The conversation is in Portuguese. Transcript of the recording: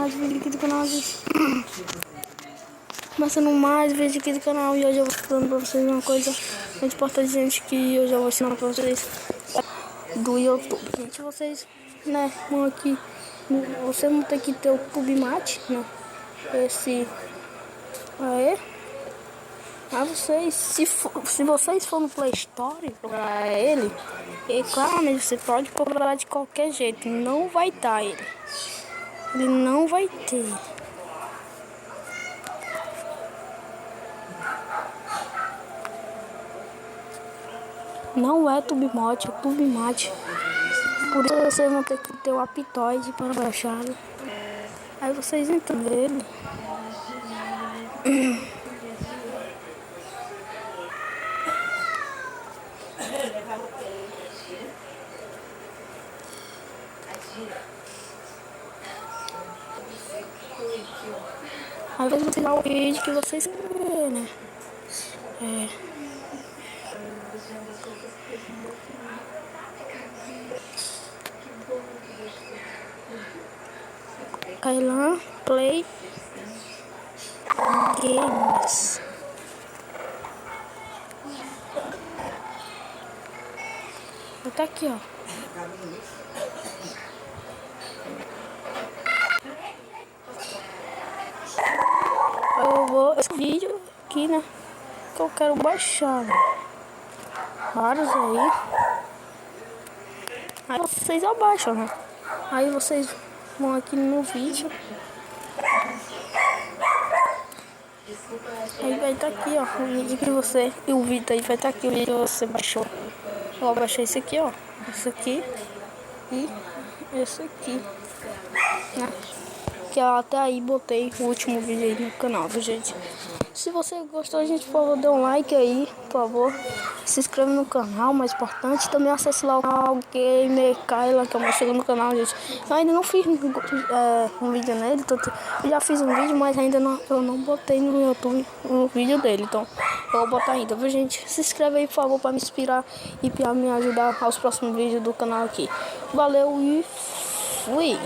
mais vídeo aqui do canal, gente. Começando mais vídeo aqui do canal. E hoje eu vou falando pra vocês uma coisa muito importante, gente, que hoje eu vou ensinar pra vocês do YouTube. Gente, vocês, né, vão aqui, você não tem que ter o PubMat, né, esse aí. Mas vocês, se vocês for no Play Store pra ele, e claramente você pode procurar de qualquer jeito, não vai estar ele não vai ter. Não é TubeMod, é PubMat. Por isso vocês vão ter que ter o Aptoide para baixar. Aí vocês entram nele. Aí vocês vão tirar o vídeo que vocês querem, né? Cai lá, Play Games. Tá aqui, ó. Eu vou esse vídeo aqui, né? Que eu quero baixar, né? Vários aí. Aí vocês abaixam, né? Aí vocês vão aqui no vídeo. Aí vai estar aqui, ó, o vídeo que você... E o vídeo aí vai estar aqui, o vídeo que você baixou. Eu vou baixar esse aqui, ó. Esse aqui. E esse aqui. Né? Que eu até aí botei o último vídeo aí no canal, viu, gente? Se você gostou, gente, por favor, dê um like aí, por favor. Se inscreve no canal, mais importante. Também acesse lá o canal Gamer Kyla, que é o meu segundo canal, gente. Eu ainda não fiz um vídeo nele. Eu já fiz um vídeo, mas ainda não, eu não botei no YouTube o vídeo dele. Então, eu vou botar ainda, viu, gente? Se inscreve aí, por favor, para me inspirar e para me ajudar aos próximos vídeos do canal aqui. Valeu e fui!